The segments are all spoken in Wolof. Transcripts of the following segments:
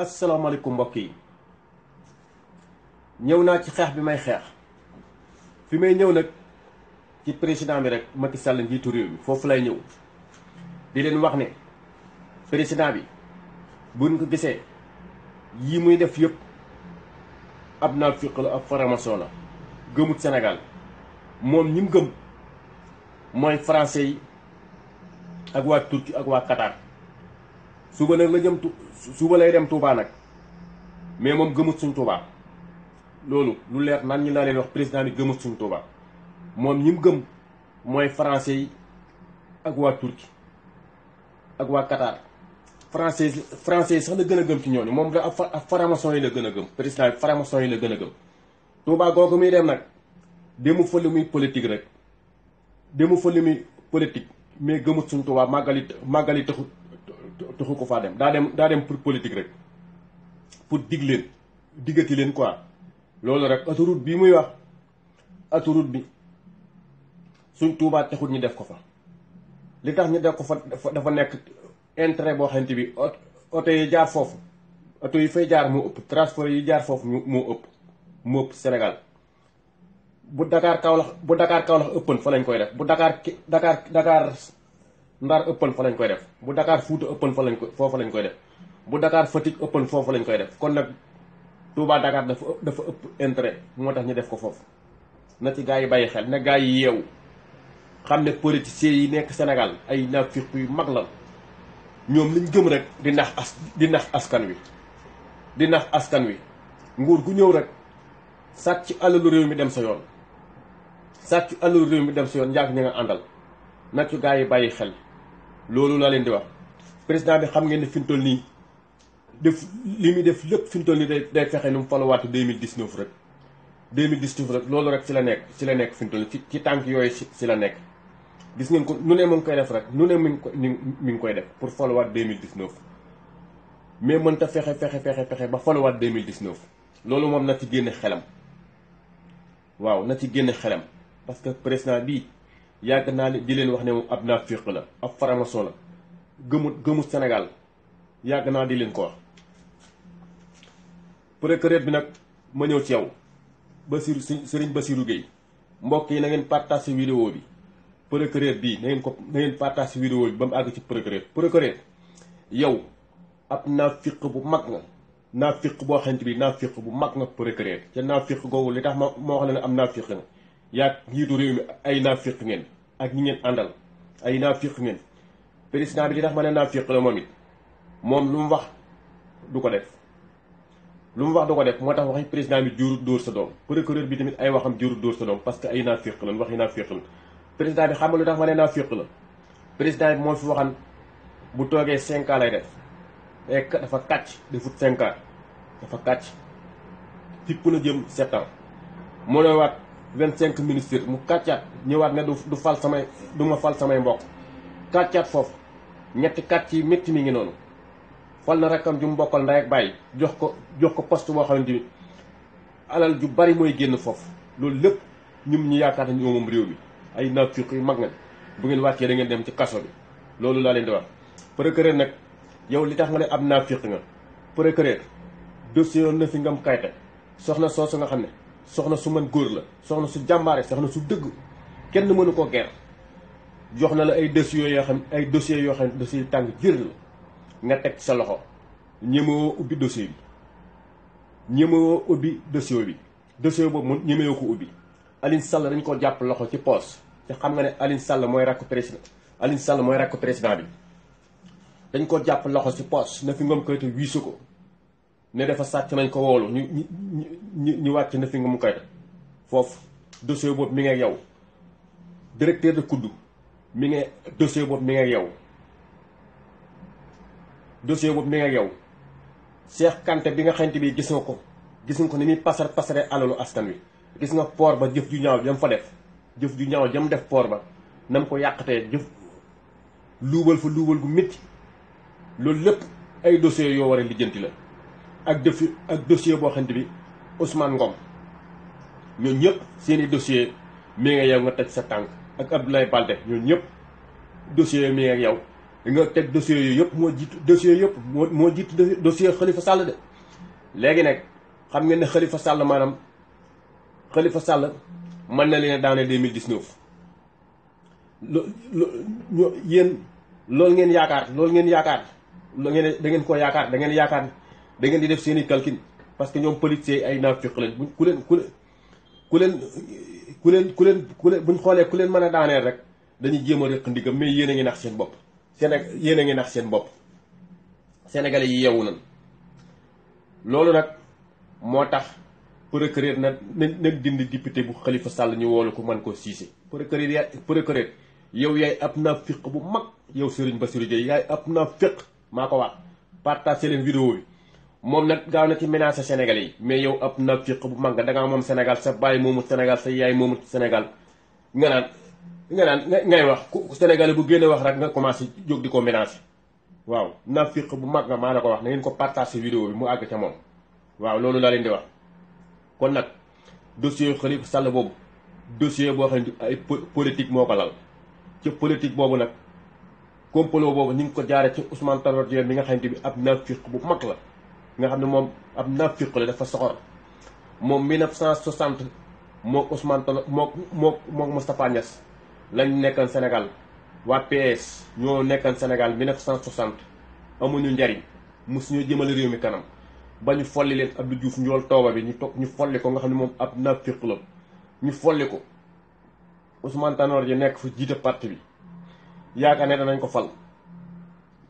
asalaamaaleykum mbokk yi ñëw naa ci xeex bi may xeex fi may ñëw nag ci président bi rek Macky Sall njiitu réew mi foofu lay ñëw di leen wax ne président bi buñ ko gisee yi muy def yëpp ab naafiq la ab faramason la gëmut Sénégal moom ñi mu gëm mooy français yi ak waa Turquie ak waa Qatar suba nag la jëm suba lay dem Touba nag mais moom gëmut suñ Touba loolu lu leer nan ñi laa leen wax président bi gëmut suñ Touba moom ñi mu gëm mooy français yi ak waa Turquie ak waa Qatar français yi sax la gën a gëm ci ñooñu moom da ab faramason yi la gën a gëm président bi faramason yi la gën a gëm Touba googu muy dem nag demu fa li muy politique rek demu fa li muy politique mais gëmut suñ Touba màggali taxu ko faa dem daa dem pour politique rek pour diggati leen quoi loolu rek autoroute bii muy wax autoroute bi suñ Touba taxul ñu def ko fa li tax ñu def ko fa dafa nekk intérêt boo xamante bi oto yi jaar foofu oto yi fay jaar moo ëpp transport yi jaar foofu moo ëpp Sénégal bu Dakar Kaolack ëppan fa lañ koy def bu Dakar Ndar ëppan fa lañ koy def bu Dakar Fuuta ëppan foofu lañ koy def bu Dakar Fatick ëppan foofu lañ koy def kon nag Touba Dakar dafa ëpp intérêt moo tax ñu def ko foofu na ci gaa yi bàyyi xel na gaa yi yeewu xam ne politiciens yi nekk Sénégal ay naafiq yu mag la ñoom liñ gëm rek di nax askan wi nguur gu ñëw rek sàcc alalu réew mi dem sa yoon njaag ña nga àndal na ci gaa yi bàyyi xel loolu laa leen di wax président bi xam ngeen ne fi mu toll nii li muy def lépp fi mu toll nii day fexe nu mu faluwaat 2019 rek loolu rek ci la nekk fi mu toll nii ci tànk yooyu ci la nekk gis ngeen ko nu ne mu ngi koy def rek nu ne mi ngi koy def pour faluwaat 2019 mais mënta fexe ba faluwaat 2019 loolu moom na ci génne xelam waaw na ci génne xelam parce que président bii yàgg naa di leen wax ne moom ab naafiq la ab faramason la gëmut Sénégal yàgg naa di leen ko wax procureur bi nag ma ñëw ci yow Serigne Bassirou Gueye mbokk yi na ngeen partage vidéo bi procureur bii na ngeen partage vidéo bi ba mu àgg ci procureur yow ab naafiq bu mag nga naafiq boo xamante bi naafiq bu mag nga procureur ca naafiq googu li tax moo xam ne am naafiq nga yaa njiitu réew mi ay naafiq ngeen ak ñi ngeen àndal ay naafiq ngeen président bi li tax ma ne naafiq la moom it moom lu mu wax du ko def moo tax waxi président bi jurut dóor sa doom procureur bi tamit ay waxam jurut dóor sa doom parce que ay naafiq lan waxi naafiq la président bi xam nga lu tax ma ne naafiq la président bi moo fi waxan bu toogee 5 ans lay def dafa kàcc defut 5 ans dafa kàcc fipp na jëm 7 ans moo ne waat 25 ministres mu kàccaat ñëwaat ne du ma fal samay mbokk kàccaat foofu ñetti kàcc yi métti mi ngi noonu fal na rakkam ju mu bokkal ndey ak bàyyi jox ko poste boo xamante ni alal ju bari mooy génn foofu loolu lépp ñum ñu yaakaar nañu moom réew mi ay naafiq yu mag nga bu ngeen wàccee da ngeen dem ci kaso bi loolu laa leen di wax procureur nag yow li tax nga ne ab naafiq nga procureur dossier yoon na fi ngam kayta soxna soosu nga xam ne soxna su mën góor la soxna su jàmbaare soxna su dëgg kenn mënu ko ger jox na la ay dossiers yoo xam ne dossiers yu tàng jër la nga teg ci sa loxo ñemewoo ubbi dossier bi dossier boobu mu ñemewoo ko ubbi Aliou Sall dañ ko jàpp loxo ci poos te xam nga ne Aliou Sall mooy rakk président bi dañ ko jàpp loxo ci poos na fi ngam koyte wiisu ko ne dafa sàcc nañ ko woolu ñu wàcc na fi nga mu koy foofu dossier boobu mi ngi ak yow directeur de kuddu dossier boobu mi ngi ak yow Cheikh Kanté bi nga xamante bi gis nga ko ni muy pasare alalu askan wi gis nga port ba jëf ju ñaaw jam def port ba nam ko yàqatee jëf luubal gu métti loolu lépp ay dossiers yoo war a lijjanti la ak dossier boo xamante bi Ousmane Ngom ñooñu ñëpp seeni dossier mi nga yow nga teg sa tànk ak Abdoulaye Baldé ñooñu ñëpp dossier mi nga yow nga teg dossier yooyu yëpp moo jiitu dossier yëpp moo jiitu dossier Khalifa Sall de. léegi nag xam ngeen ne Khalifa Sall maanaam Khalifa Sall mën na leen a daane 2019 yéen loolu ngeen yaakaar da ngeen koo yaakaar da ngeen di def seen i calcul parce que ñoom politiciens ay naafiq leen ku leen buñ xoolee ku leen mën a daaneel rek dañuy jéem a rëq ndigam mais yéen a ngi nax seen bopp. yéen a ngi nax seen bopp sénégalais yi yeewu nañ loolu nag moo tax procureur na dindi député bu Khalifa Sall ñu woolu ko mën koo siise. procureur yow yaay ab naafiq bu mag yow Serigne Bassirou Gueye yaay ab naafiq maa ko wax partagé leen vidéo bi moom nag gaaw na ci menacer sénégalais yi mais yow ab naafiq bu mag nga dangaa moom Sénégal sa baay moomut Sénégal sa yaay moomut Sénégal nga naan ngay wax ku sénégalais bu génne wax rek nga commencé jóg di ko menacer waaw naafiq bu mag nga maa la ko wax na ngeen ko partagé vidéo bi mu àgg ca moom waaw loolu laa leen di wax. kon nag dossier Khalifa Sall boobu dossier boo xam ne ay politique moo ko lal ci politique boobu nag complot boobu ñu ngi ko jaare ci Ousmane Tanor Dieng mi nga xamante bi ab naafiq bu mag la nga xam ne moom ab naafiq la dafa soxor moom 1960 mook Ousmane Tanor mook Moustapha Niasse lañ nekkoon Sénégal waa PS ñoo nekkoon Sénégal 1960 amuñu njariñ mosuñu jëmale réew mi kanam ba ñu folli leen Abdou Diouf njool tooba bi ñu folli ko nga xam ne moom ab naafiq la ñu folli ko Ousmane Tanor Dieng nekk fa jiite parti bi yaakaar ne danañ ko fal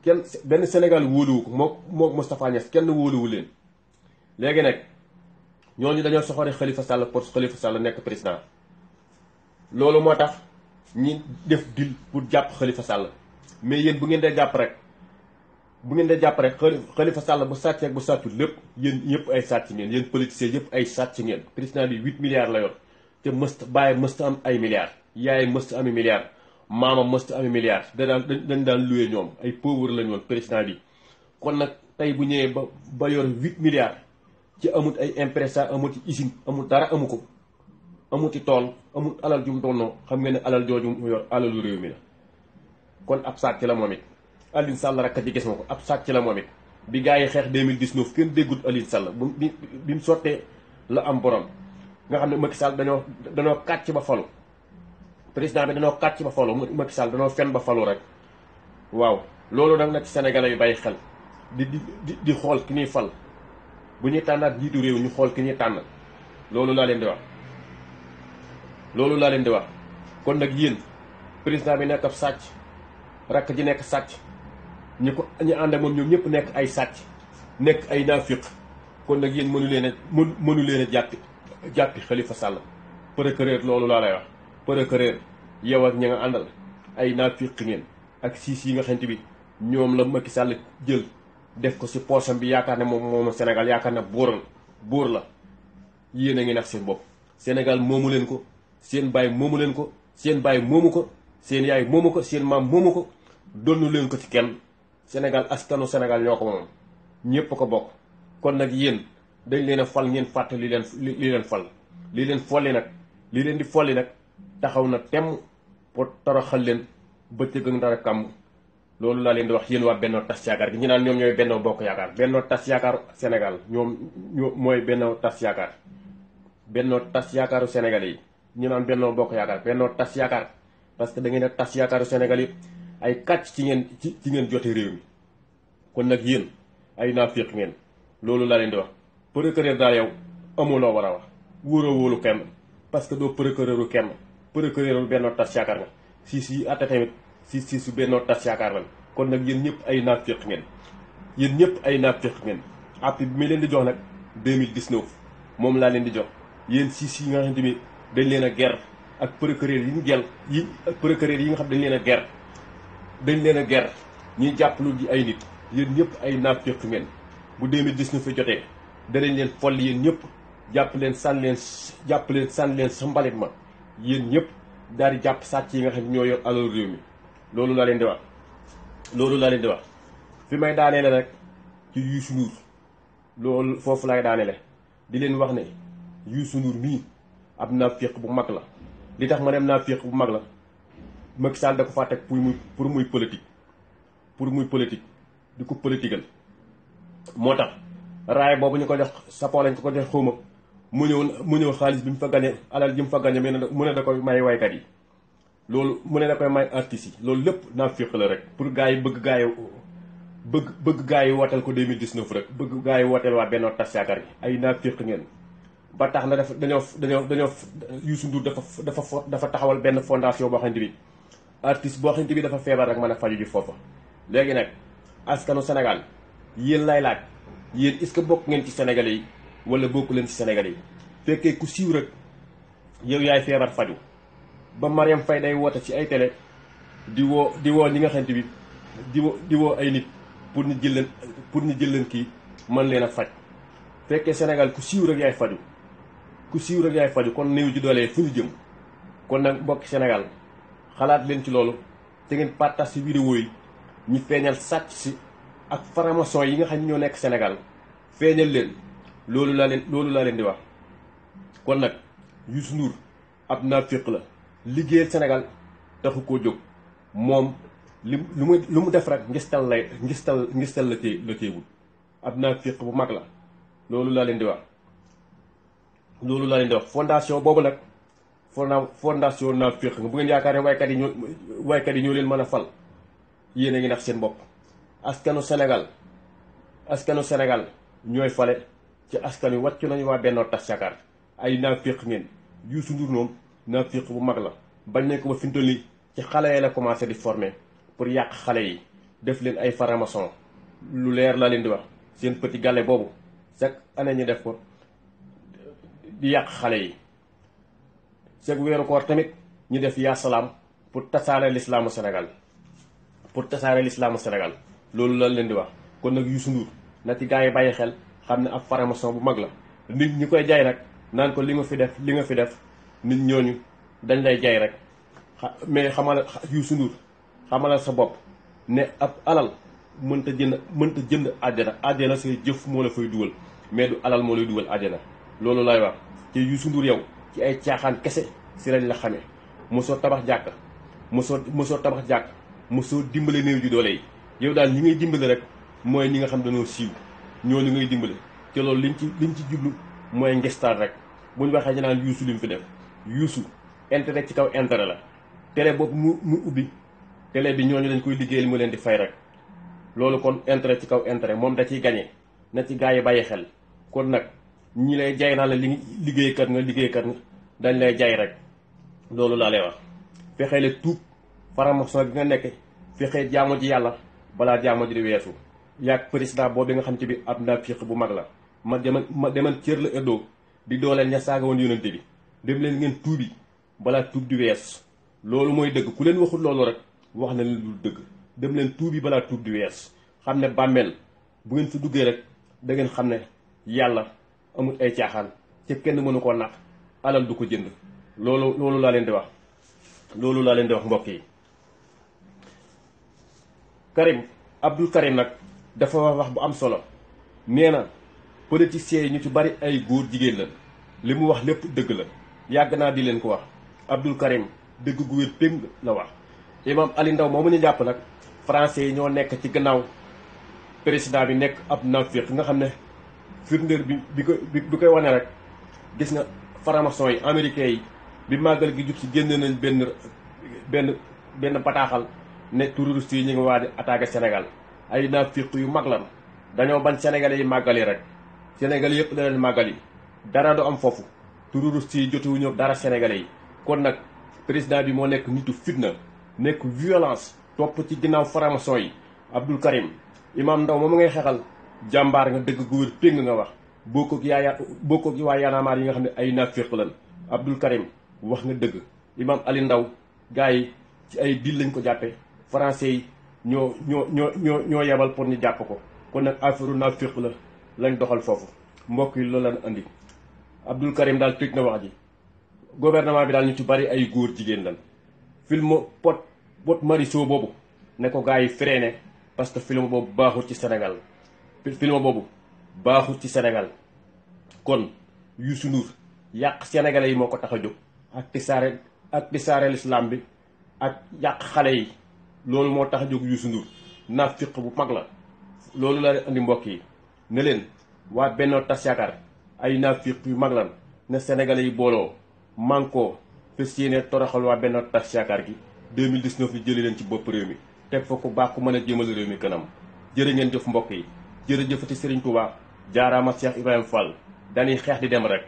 kenn benn Sénégal wóoluwu ko mook Moustapha Niasse kenn wóoluwu leen léegi nag ñooñu dañoo soxore Khalifa Sall pour Khalifa Sall nekk président loolu moo tax ñi def deal pour jàpp Khalifa Sall mais yéen bu ngeen dee jàpp rek Khalifa Sall bu sàccee ak bu sàccul lépp yéen ñëpp ay sàcc ngeen yéen politiciens yëpp ay sàcc ngeen président bi 8 milliards la yor te bàyyi mësta am ay milliards yaay mësta ami milliards maama mësta ami milliards dañ daan loué ñoom ay pauvre lañu woon président bi kon nag tey bu ñëwee ba yor 8 milliards ci amut ay impresa amuti usine amut dara amu ko amuti tool amut alal jum doonnoo xam nga ne alal jooju mu yor alalu réew mi la kon ab sàcc la moom it Alioune Sall rek ci gis nga ko ab sàcc la moom it bi gars yi xeex 2019 kenn déggut Alioune Sall bi mu sottee la am borom nga xam ne Macky Sall dañoo kàcc ba falu président bi dañoo kàcc ba falu Macky Sall dañoo fen ba falu rek waaw loolu nag nag Sénégalais yi bàyyi xel di xool ki ñuy fal bu ñuy tànnaat jiitu réew ñu xool ki ñuy tànn loolu laa leen di wax kon nag yéen président bi nekk ab sàcc rakk ji nekk sàcc ñu ànd ak moom ñoom ñëpp nekk ay sàcc nekk ay naafiq kon nag yéen mënu leen a jàppi Khalifa Sall procureur loolu laa lay wax procureur yow ak ña nga àndal ay naafiq ngeen ak siis yi nga xamante bi ñoom la Macky Sall jël def ko si poosam bi yaakaar ne moom Sénégal yaakaar ne buur la yéen a ngi nax seen bopp Sénégal moomu leen ko seen baay moomu leen ko seen baay moomu ko seen yaay moomu ko seen maam moomu ko donnu leen ko ci kenn Sénégal askanu Sénégal ñoo ko moom ñépp ko bokk kon nag yéen dañ leen a fal ngeen fàtte li leen fal li leen folli nag li leen di folli nag taxaw na temm pour toroxal leen bëccëg ak dara kàmm loolu laa leen di wax yéen waa Benno Tas Yaakaar gi ñu naan ñoom ñooy Benno Bokk Yaakaar Benno Tas Yaakaar Sénégal ñoo mooy Benno Tas Yaakaar Benno Tas Yaakaaru Sénégal yi ñu naan Benno Bokk Yaakaar Benno Tas Yaakaar parce que da ngeen a tas yaakaaru Sénégal yi ay kàcc ci ngeen jote réew mi kon nag yéen ay naafiq ngeen loolu laa leen di wax procureur daal yow amuloo war a wax wóolu kenn parce que doo procureuru kenn procureuru Benno Tas Yaakaar nga siis yi atte tamit su Benno Tas Yaakaar lan kon nag yéen ñëpp ay naafiq ngeen app bi mi leen di jox nag 2019 moom laa leen di jox yéen siis yi nga xamante ni dañ leen a ger ak procureur yi ñu gel yi procureur yi nga xam dañ leen a ger ñuy jàppalu di ay nit yéen ñëpp ay naafiq ngeen bu 2019 fi jotee danañ leen folli yéen ñëpp jàpp leen sànni leen sa mbalit ma yéen ñëpp daal di jàpp sàcc yi nga xam ñoo yor alal réew mi loolu laa leen di wax fi may daaneele rek ci Youssou Ndour loolu foofu laay daaneele di leen wax ne Youssou Ndour mii ab naafiq bu mag la li tax ma dem naafiq bu mag la Macky Sall da ko faa teg pour muy politique pour muy politique di ko politigal moo tax raay boobu ñu ko jox sapoo lañ ko jox xawma mu ñëw xaalis bi mu fa gañe alal ji mu fa gañe mu ne da koy may waykat yi loolu mu ne da koy may artistes yi loolu lépp naafiq la rek pour gars yi bëgg gars yi wooteel ko 2019 rek bëgg gars yi wooteel waa Benno Tas Yaakaar gi ay naafiq ngeen ba tax na dañoo Youssou Ndour dafa taxawal benn fondation boo xamante bi artiste boo xamante bi dafa feebar rek mën a faju ji foofa léegi nag askanu Sénégal yéen lay laaj yéen est-ce que bokk ngeen ci Sénégalais yi wala bokku leen ci Sénégalais yi fekkee ku siiw rek yow yaay feebar faju ba Mariam Faye day woote ci ay télé di woo ñi nga xamante bi di woo ay nit pour ñu jël leen kii mën leen a faj fekkee Sénégal ku siiw rek yaay faju kon néew ji doole fu ñu jëm kon nag mbokki Sénégal xalaat leen ci loolu te ngeen partage ci vidéo yi ñu feeñal sàcc si ak faramason yi nga xam ne ñoo nekk Sénégal feeñal leen loolu laa leen di wax kon nag Youssou Ndour ab naafiq la liggéeyal Sénégal taxu koo jóg moom lu mu def rek ngistal la téewul ab naafiq bu mag la loolu laa leen di wax fondation boobu nag fondation naafiq nga bu ngeen yaakaar ne waykat yi ñoo leen mën a fal yéen a ngi nax seen bopp askanu Sénégal ñooy fale ci askan wi wàccu nañu waa Benno Tas Yaakaar ay naafiq ngeen Youssou Ndour moom naafiq bu mag la bañ nañ ko ba fintal ni ci xale yi la commencé di former pour yàq xale yi def leen ay faramason lu leer laa leen di wax seen petit gàlle boobu chaque année ñu def ko di yàq xale yi chaque weeru koor tamit ñu def yaa salaam pour tasaare l'islaamu Sénégal loolu la leen di wax kon nag Youssou Ndour na ci gars yi bàyyi xel xam ne ab faramason bu mag la nit ñi koy jaay nag naan ko li nga fi def nit ñooñu dañ lay jaay rek mais Youssou Ndour xamalal sa bopp ne ab alal mënta jënd àjjana say jëf moo la fay dugal mais du alal moo lay dugal àjjana loolu lay wax te Youssou Ndour yow ci ay caaxaan kese si lañ la xamee mosoo tabax jàkk mosoo dimbale néew ji doole yi yow daal ñi ngay dimbale rek mooy ñi nga xam dañoo siiw ñooñu ngay dimbale te loolu liñ ci jublu mooy ngestaan rek buñ waxee ñu naan Youssou li mu fi def Youssou intérêt ci kaw intérêt la télé boobu mu ubbi télé bi ñooñu dañ koy liggéeyal mu leen di fay rek loolu kon intérêt ci kaw intérêt moom da ciy gañe na ci gaa yi bàyyi xel kon nag ñi lay jaay naa la liggéeykat nga dañ lay jaay rek loolu laa lay wax fexee le tuub faramason bi nga nekk fexee jaamu ji yàlla balaa jaamu ji di weesu yaag président boobu nga xam ci bi ab naafiq bu mag la ma deman cër la ëddoo di dooleel ña saaga woon yónnante bi dem leen ngeen tuubi balaa tuub di wees loolu mooy dëgg ku leen waxul loolu rek wax na leen lu dëgg dem leen tuubi balaa tuub di wees xam ne bàmmeel bu ngeen fi duggee rek da ngeen xam ne yàlla amul ay caaxaan ca kenn mënu koo nax alal du ko jënd loolu laa leen di wax mbokk yi Abdou Karim nag dafa wax bu am solo nee na politiciens yi ñu ci bari ay góor jigéen la li mu wax lépp dëgg la yàgg naa di leen ko wax Abdou Karim dëgg gu wér péng la wax imam Ali Ndaw moomu ñu jàpp nag français yi ñoo nekk ci gannaaw président bi nekk ab naafiq nga xam ne firndéer bi koy wane rek gis nga faramason yi américains yi bi màggal gi jub si génn nañ benn bataaxal ne terroristes yi ñu ngi waaj a attaqué Sénégal ay naafiq yu mag lan dañoo bañ sénégalais yi màggal yi rek sénégalais yëpp da leen màggal yi dara du am foofu terroristes yi jotuwuñu dara sénégalais yi kon nag président bi moo nekk nitu fitna nekk violence topp ci ginnaaw faramason yi Abdou Karim imam Ndaw moom ngay xeexal jàmbaar nga dëgg gu wér péng nga wax boo ko waa yaanaamaar yi nga xam ne ay naafiq lan Abdou Karim wax nga dëgg imam Ali Ndaw gars yi ci ay dil lañ ko jàppe français yi ñoo yebal pour ñu jàpp ko kon nag affaire naafiq la lañ doxal foofu mbokk yi loolu lañ andi Abdou Karim daal tëj na wax ji gouvernement bi daal ñu ci bari ay góor jigéen lan film pot Marichou boobu ne ko gars yi freiné parce que film boobu baaxul ci Sénégal kon Youssou Ndour yàq sénégalais yi moo ko tax a jóg ak tisaare l'islam bi ak yàq xale yi loolu moo tax a jóg Youssou Ndour naafiq bu mag la. loolu la andi mbokk yi ne leen waa Benno Tas Yaakaar ay naafiq yu mag lan ne sénégalais yi booloo manko fas yéene toroxal waa Benno Tas Yaakaar gi 2019 ñu jëlee leen ci bopp réew mi teg fa ku baax ku mën a jëmale réew mi kanam. jërë ngeen jëf mbokk yi jërëjëfati Serigne Touba jaaraama Cheikh Ibrahima Fall dañuy xeex di dem rek.